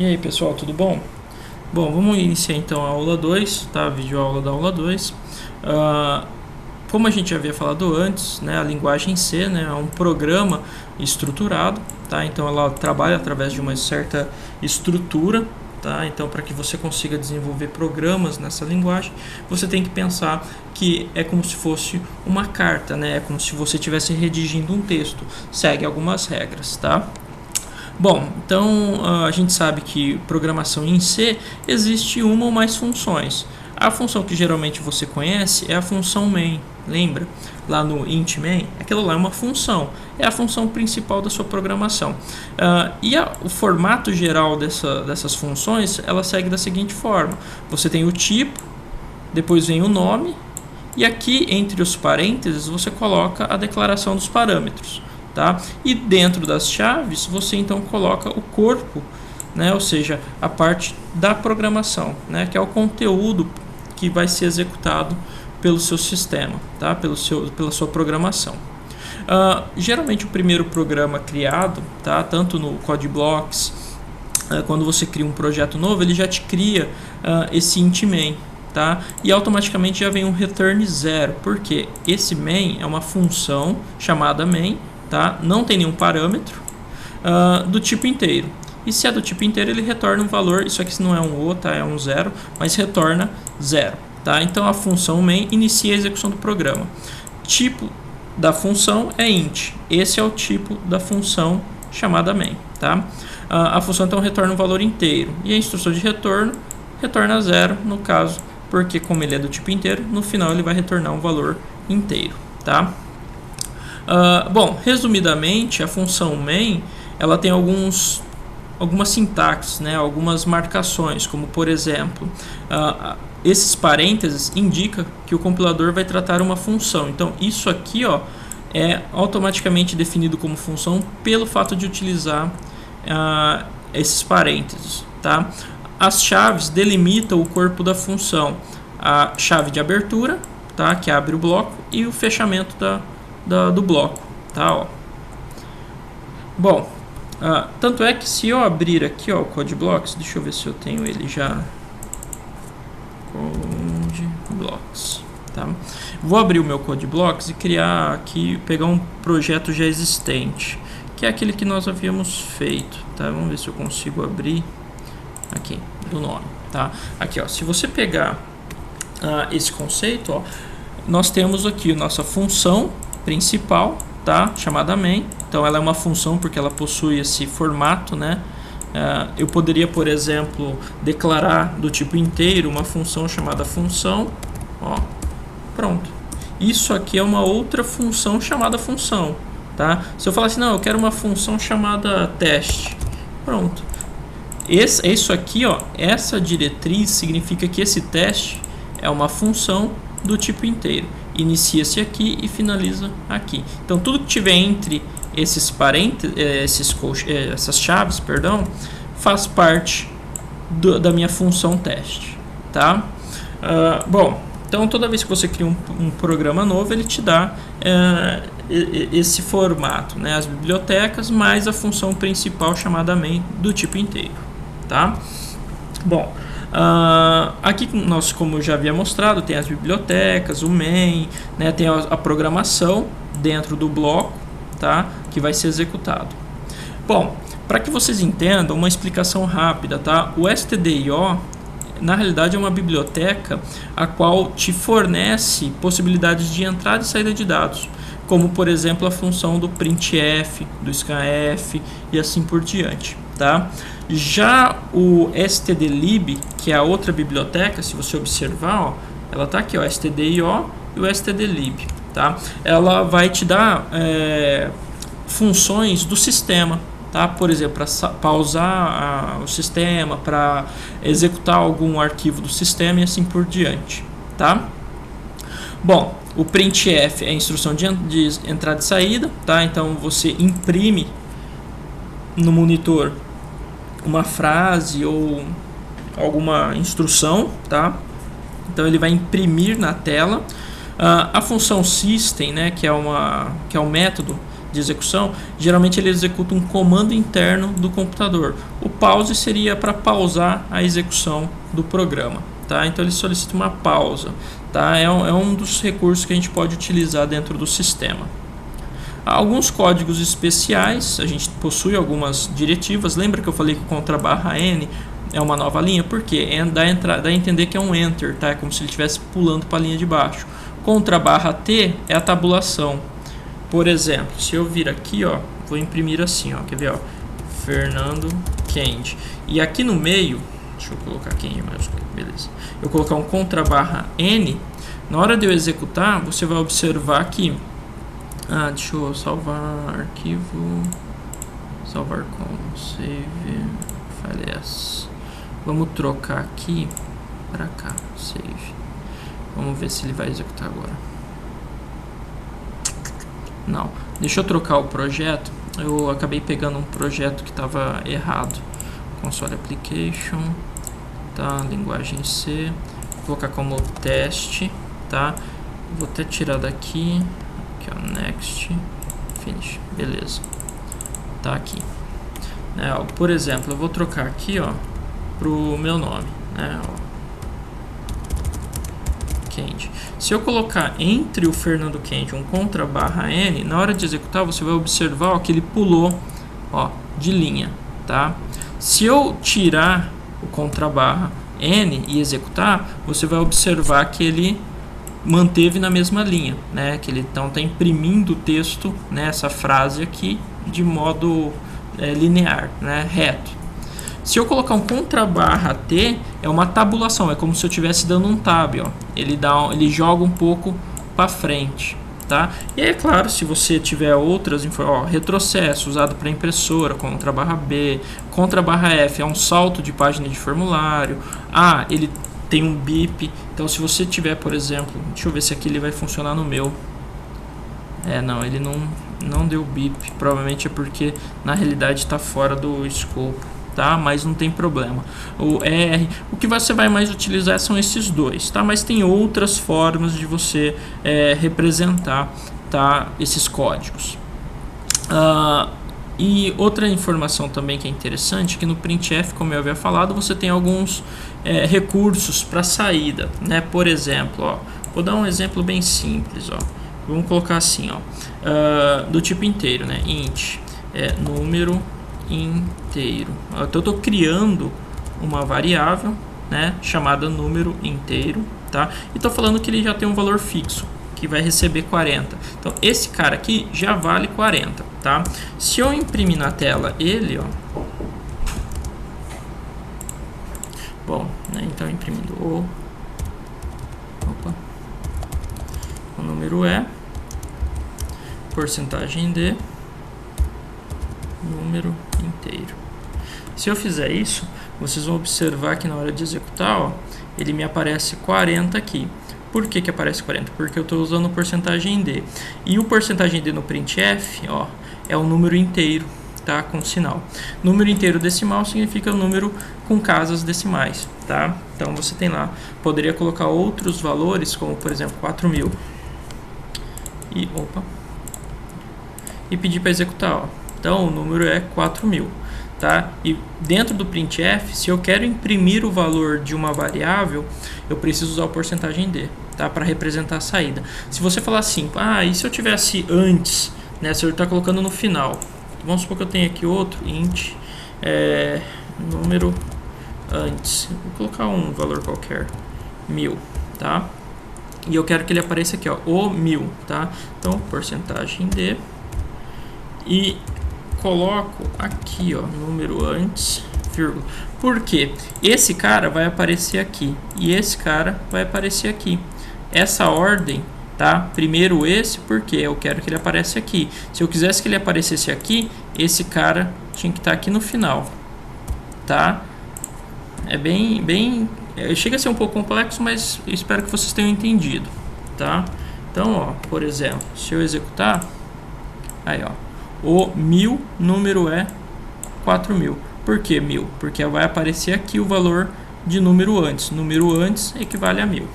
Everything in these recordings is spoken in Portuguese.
E aí pessoal, tudo bom? Bom, vamos iniciar então a aula 2, tá? A videoaula da aula 2. Como a gente já havia falado antes, né, a linguagem C, né, é um programa estruturado, tá? Então ela trabalha através de uma certa estrutura, tá? Então para que você consiga desenvolver programas nessa linguagem, você tem que pensar que é como se fosse uma carta, né? É como se você estivesse redigindo um texto, segue algumas regras, tá? Bom, então a gente sabe que programação em C existe uma ou mais funções. A função que geralmente você conhece é a função main, lembra? Lá no int main, aquilo lá é uma função, é a função principal da sua programação. O formato geral dessas funções, ela segue da seguinte forma: você tem o tipo, depois vem o nome, e aqui entre os parênteses você coloca a declaração dos parâmetros. Tá? E dentro das chaves você então coloca o corpo, né? Ou seja, a parte da programação, né? Que é o conteúdo que vai ser executado pelo seu sistema, tá? Pela sua programação. Geralmente o primeiro programa criado, tá? Tanto no CodeBlocks, quando você cria um projeto novo, ele já te cria esse int main. Tá? E automaticamente já vem um return 0, porque esse main é uma função chamada main, tá? Não tem nenhum parâmetro do tipo inteiro. E se é do tipo inteiro, ele retorna um valor. Isso aqui não é um O, tá? É um 0, mas retorna 0. Tá? Então a função main inicia a execução do programa. Tipo da função é int. Esse é o tipo da função chamada main. Tá? A função então retorna um valor inteiro. E a instrução de retorno retorna 0, no caso, porque como ele é do tipo inteiro, no final ele vai retornar um valor inteiro. Tá? Bom, resumidamente, a função main ela tem algumas sintaxes, né, algumas marcações, como por exemplo, esses parênteses indicam que o compilador vai tratar uma função. Então isso aqui é automaticamente definido como função pelo fato de utilizar esses parênteses. Tá? As chaves delimitam o corpo da função. A chave de abertura, tá, que abre o bloco, e o fechamento do bloco, tá? Bom, tanto é que se eu abrir aqui o CodeBlocks, deixa eu ver se eu tenho ele já. CodeBlocks, tá? Vou abrir o meu CodeBlocks e criar aqui, pegar um projeto já existente, que é aquele que nós havíamos feito, tá? Vamos ver se eu consigo abrir aqui do nome, tá? Aqui, se você pegar esse conceito, nós temos aqui a nossa função principal, tá? Chamada main. Então ela é uma função porque ela possui esse formato, né? Eu poderia, por exemplo, declarar do tipo inteiro uma função chamada função, pronto. Isso aqui é uma outra função chamada função, tá? Se eu falar assim, não, eu quero uma função chamada teste, pronto. Isso aqui, essa diretriz significa que esse teste é uma função do tipo inteiro. Inicia-se aqui e finaliza aqui. Então tudo que tiver entre esses parênteses, essas chaves, perdão, faz parte da minha função teste, tá? Bom, então toda vez que você cria um programa novo, ele te dá esse formato, né? As bibliotecas mais a função principal chamada main do tipo inteiro, tá? Bom, aqui nós, como eu já havia mostrado, tem as bibliotecas, o main, né, tem a programação dentro do bloco, tá, que vai ser executado. Bom, para que vocês entendam, uma explicação rápida, tá? O stdio na realidade é uma biblioteca a qual te fornece possibilidades de entrada e saída de dados, como por exemplo a função do printf, do scanf e assim por diante, tá? Já o stdlib, que é a outra biblioteca, se você observar, ela está aqui, stdio e o stdlib, tá? Ela vai te dar funções do sistema, tá? Por exemplo, para pausar o sistema, para executar algum arquivo do sistema e assim por diante, tá? Bom, o printf é a instrução de entrada e saída, tá? Então você imprime no monitor uma frase ou alguma instrução, tá? Então ele vai imprimir na tela. A função system, né, que é um método de execução, geralmente ele executa um comando interno do computador. O pause seria para pausar a execução do programa, tá? Então ele solicita uma pausa, tá? É um dos recursos que a gente pode utilizar dentro do sistema. Alguns códigos especiais, a gente possui algumas diretivas. Lembra que eu falei que o contra/n é uma nova linha? Por quê? Dá a entender que é um enter, tá? É como se ele estivesse pulando para a linha de baixo. Contra/t é a tabulação. Por exemplo, se eu vir aqui, ó, vou imprimir assim, ó, quer ver, ó, Fernando Kendi. E aqui no meio, deixa eu colocar Kendi maiúsculo, beleza. Eu colocar um contra/n, na hora de eu executar, você vai observar que deixa eu salvar arquivo, salvar como save, file as. Vamos trocar aqui para cá, save. Vamos ver se ele vai executar agora. Não, deixa eu trocar o projeto. Eu acabei pegando um projeto que estava errado. Console application, tá? Linguagem C. Vou colocar como teste, tá? Vou até tirar daqui. Aqui, ó, next, finish, beleza, tá aqui, né, ó, por exemplo, eu vou trocar aqui, ó, pro meu nome, né, ó, Kendi. Se eu colocar entre o Fernando Kendi um contra/n, na hora de executar você vai observar, ó, que ele pulou, ó, de linha, tá? Se eu tirar o contra/n e executar, você vai observar que ele manteve na mesma linha, né? Que ele então está imprimindo o texto, né? Essa frase aqui de modo linear, né? Reto. Se eu colocar um contra/t, é uma tabulação, é como se eu estivesse dando um tab, ó. Ele joga um pouco para frente, tá? E é claro, se você tiver outras retrocesso usado para impressora, contra/b, contra/f é um salto de página de formulário. Ele tem um bip. Então se você tiver, por exemplo, deixa eu ver se aqui ele vai funcionar no meu. Não, ele não deu bip, provavelmente é porque na realidade está fora do escopo, tá? Mas não tem problema. O que você vai mais utilizar são esses dois, tá? Mas tem outras formas de você representar, tá, esses códigos. E outra informação também que é interessante, que no printf, como eu havia falado, você tem alguns recursos para saída, né? Por exemplo, ó, vou dar um exemplo bem simples, ó. Vamos colocar assim, ó, do tipo inteiro, né? Int, número inteiro. Então eu estou criando uma variável, né, chamada número inteiro, tá? E estou falando que ele já tem um valor fixo, que vai receber 40. Então esse cara aqui já vale 40, tá? Se eu imprimir na tela ele, ó, bom, né, então imprimindo o número porcentagem de número inteiro. Se eu fizer isso, vocês vão observar que na hora de executar, ó, ele me aparece 40 aqui. Por que aparece 40? Porque eu estou usando porcentagem D. E o porcentagem D no printf, ó, é o número inteiro, tá? Com sinal. Número inteiro decimal significa o número com casas decimais, tá? Então você tem lá, poderia colocar outros valores, como por exemplo 4.000. E pedir para executar, ó. Então o número é 4.000, tá? E dentro do printf, se eu quero imprimir o valor de uma variável, eu preciso usar o porcentagem D, tá? Para representar a saída. Se você falar assim, e se eu tivesse antes, né? Se eu está colocando no final, vamos supor que eu tenho aqui outro int, número antes, vou colocar um valor qualquer, 1000, tá? E eu quero que ele apareça aqui, ó, o 1000, tá? Então porcentagem D e coloco aqui, ó, número antes, vírgula. Por quê? Esse cara vai aparecer aqui e esse cara vai aparecer aqui. Essa ordem, tá? Primeiro esse, porque eu quero que ele apareça aqui. Se eu quisesse que ele aparecesse aqui, esse cara tinha que estar aqui no final, tá? É bem chega a ser um pouco complexo, mas espero que vocês tenham entendido, tá? Então, ó, por exemplo, se eu executar, aí, ó, o 1000 número é 4.000. Por que 1000? Porque vai aparecer aqui o valor de número antes. Número antes equivale a 1000,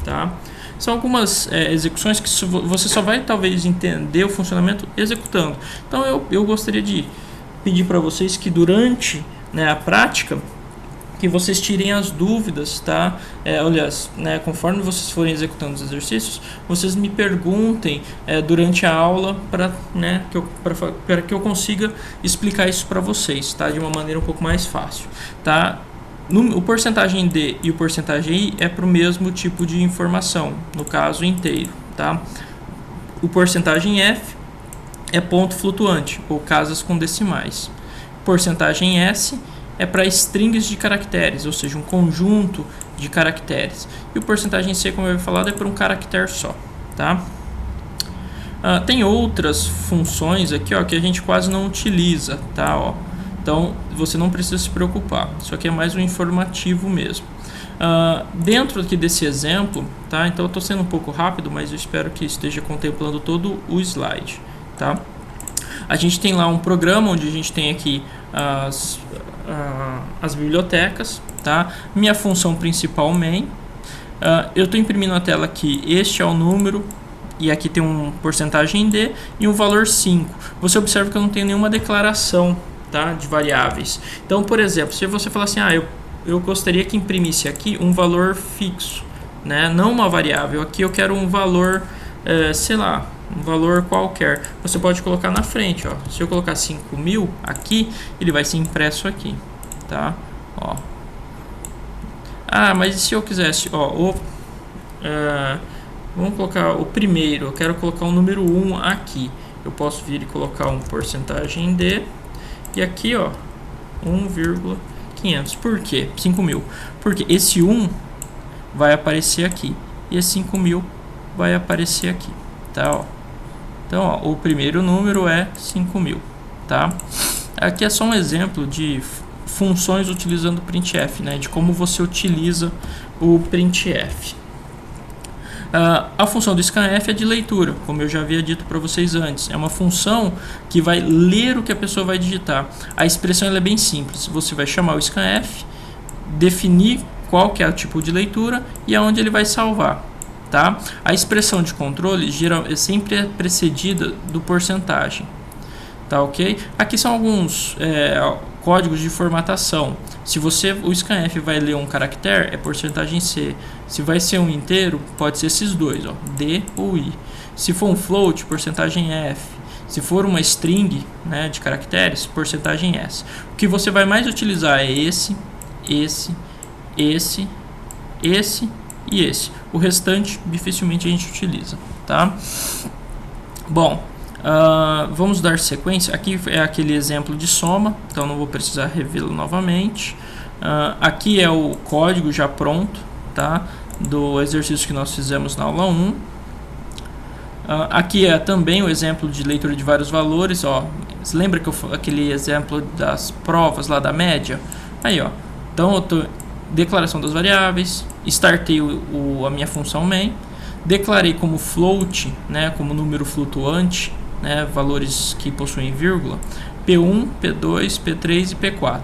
tá? São algumas execuções que você só vai talvez entender o funcionamento executando. Então eu gostaria de pedir para vocês que durante, né, a prática, que vocês tirem as dúvidas, tá? Aliás, né, conforme vocês forem executando os exercícios, vocês me perguntem durante a aula para, né, que eu consiga explicar isso para vocês, tá? De uma maneira um pouco mais fácil, tá? O porcentagem D e o porcentagem I é para o mesmo tipo de informação, no caso inteiro, tá? O porcentagem F é ponto flutuante, ou casas com decimais. Porcentagem S é para strings de caracteres, ou seja, um conjunto de caracteres. E o porcentagem C, como eu havia falado, é para um caractere só, tá? Tem outras funções aqui, ó, que a gente quase não utiliza, tá? Ó. Então, você não precisa se preocupar. Isso aqui é mais um informativo mesmo. Dentro aqui desse exemplo, tá? Então, eu estou sendo um pouco rápido, mas eu espero que esteja contemplando todo o slide, tá? A gente tem lá um programa onde a gente tem aqui as bibliotecas, tá? Minha função principal main. Eu estou imprimindo na tela aqui, este é o número, e aqui tem um porcentagem D e um valor 5. Você observa que eu não tenho nenhuma declaração, tá, de variáveis. Então, por exemplo, se você falar assim, eu gostaria que imprimisse aqui um valor fixo, né, não uma variável, aqui eu quero um valor, sei lá, um valor qualquer, você pode colocar na frente, ó. Se eu colocar 5.000 aqui, ele vai ser impresso aqui, tá? Ó. Mas e se eu quisesse, ó, vamos colocar o primeiro, eu quero colocar o número 1 aqui, eu posso vir e colocar um porcentagem D, e aqui, ó, 1,500. Por quê? 5.000. Porque esse 1 vai aparecer aqui, e esse 5.000 vai aparecer aqui, tá? Ó. Então, ó, o primeiro número é 5.000, tá? Aqui é só um exemplo de funções utilizando o printf, né? De como você utiliza o printf. A função do scanf é de leitura, como eu já havia dito para vocês antes. É uma função que vai ler o que a pessoa vai digitar. A expressão ela é bem simples. Você vai chamar o scanf, definir qual que é o tipo de leitura e aonde ele vai salvar. Tá? A expressão de controle sempre é precedida do porcentagem, tá, ok? Aqui são alguns códigos de formatação. Se o scanf vai ler um caractere, é porcentagem C. Se vai ser um inteiro, pode ser esses dois, ó, D ou I. Se for um float, porcentagem F. Se for uma string, né, de caracteres, porcentagem S. O que você vai mais utilizar é esse e esse. O restante dificilmente a gente utiliza, tá? Bom, vamos dar sequência. Aqui é aquele exemplo de soma, então não vou precisar revê-lo novamente. Aqui é o código já pronto, tá? Do exercício que nós fizemos na aula 1. Aqui é também o exemplo de leitura de vários valores, ó. Você lembra que aquele exemplo das provas lá da média? Aí, ó. Então eu tô declaração das variáveis, startei a minha função main, declarei como float, né, como número flutuante, né, valores que possuem vírgula, P1, P2, P3 e P4.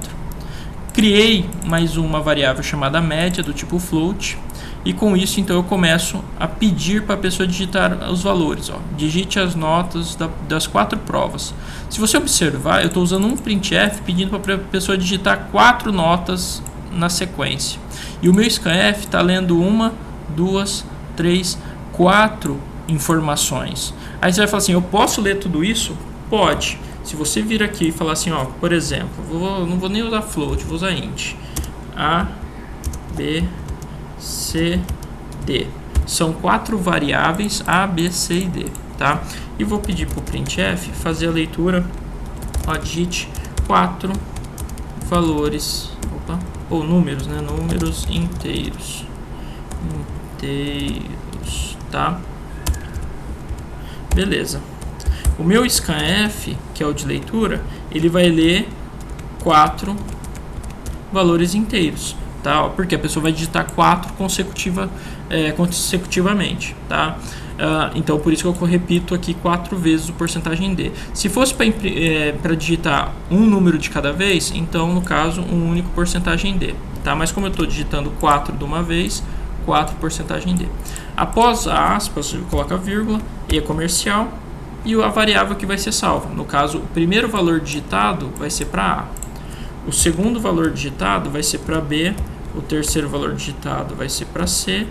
Criei mais uma variável chamada média do tipo float, e com isso então eu começo a pedir para a pessoa digitar os valores, ó. Digite as notas das 4 provas. Se você observar, eu estou usando um printf pedindo para a pessoa digitar 4 notas na sequência. E o meu scanf está lendo 1, 2, 3, 4 informações. Aí você vai falar assim, eu posso ler tudo isso? Pode. Se você vir aqui e falar assim, ó, por exemplo, não vou nem usar float, vou usar int. A, B, C, D. São 4 variáveis A, B, C e D, tá? E vou pedir para o printf fazer a leitura, ó, digite 4 valores, ou números, né? Números inteiros, tá? Beleza. O meu scanf, que é o de leitura, ele vai ler 4 valores inteiros, tá? Porque a pessoa vai digitar 4 consecutivamente, tá? Então, por isso que eu repito aqui 4 vezes o porcentagem D. Se fosse para digitar um número de cada vez, então, no caso, um único porcentagem D, tá? Mas como eu estou digitando 4 de uma vez, 4 porcentagem D. Após a aspas, você coloca a vírgula, e comercial, e a variável que vai ser salva. No caso, o primeiro valor digitado vai ser para A, o segundo valor digitado vai ser para B, o terceiro valor digitado vai ser para C,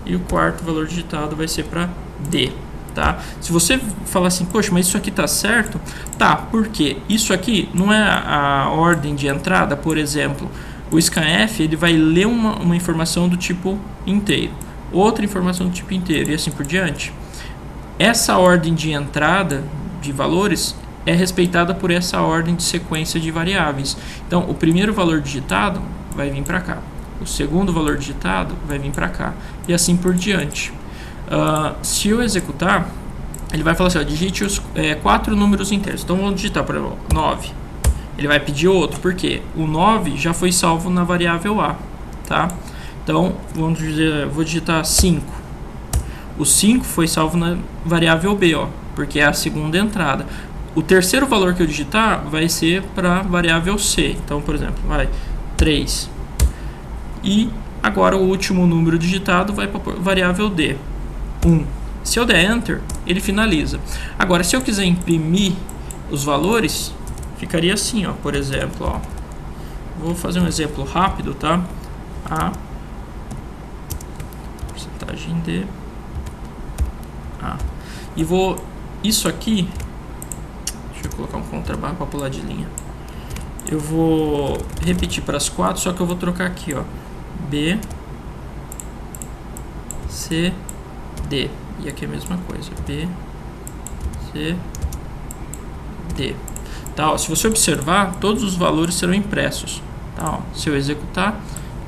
e o quarto valor digitado vai ser para D. Tá? Se você falar assim, poxa, mas isso aqui tá certo? Tá, porque isso aqui não é a ordem de entrada. Por exemplo, o scanf ele vai ler uma informação do tipo inteiro, outra informação do tipo inteiro e assim por diante. Essa ordem de entrada de valores é respeitada por essa ordem de sequência de variáveis. Então, o primeiro valor digitado vai vir para cá, o segundo valor digitado vai vir para cá e assim por diante. Se eu executar, ele vai falar assim, ó, digite os 4 números inteiros. Então vamos digitar, por exemplo, 9. Ele vai pedir outro, porque o 9 já foi salvo na variável A, tá? Então vou digitar 5. O 5 foi salvo na variável B, ó, porque é a segunda entrada. O terceiro valor que eu digitar vai ser para a variável C. Então, por exemplo, vai 3. E agora o último número digitado vai para a variável D. 1. Se eu der Enter, ele finaliza. Agora, se eu quiser imprimir os valores, ficaria assim, ó, por exemplo, ó. Vou fazer um exemplo rápido, tá? A porcentagem D A. E vou isso aqui, deixa eu colocar um contrabarra para pular de linha. Eu vou repetir para as 4, só que eu vou trocar aqui, ó. B C D, e aqui é a mesma coisa, B, C, D. Tá, ó, se você observar, todos os valores serão impressos. Tá, ó, se eu executar,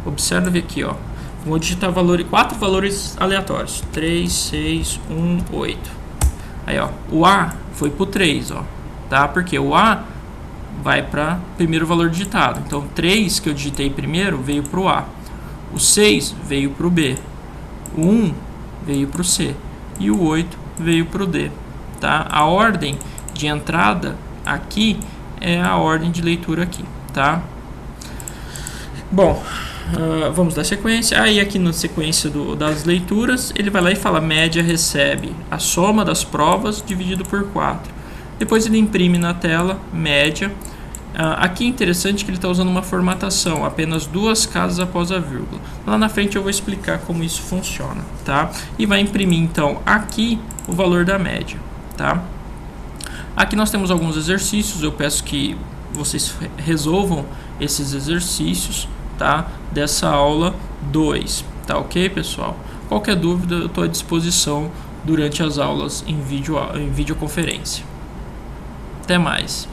observe aqui, ó, vou digitar 4 valores aleatórios, 3, 6, 1, 8. Aí, ó, o A foi pro 3, ó, tá, porque o A vai para primeiro valor digitado. Então, 3 que eu digitei primeiro veio pro A, o 6 veio pro B, o 1 veio para o C e o 8 veio para o D, tá? A ordem de entrada aqui é a ordem de leitura aqui, tá? Bom, vamos dar sequência. Aí aqui na sequência das leituras, ele vai lá e fala média recebe a soma das provas dividido por 4. Depois ele imprime na tela média. Aqui é interessante que ele está usando uma formatação, apenas 2 casas após a vírgula. Lá na frente eu vou explicar como isso funciona, tá? E vai imprimir então aqui o valor da média, tá? Aqui nós temos alguns exercícios, eu peço que vocês resolvam esses exercícios, tá? Dessa aula 2, tá ok, pessoal? Qualquer dúvida eu estou à disposição durante as aulas em videoconferência. Até mais!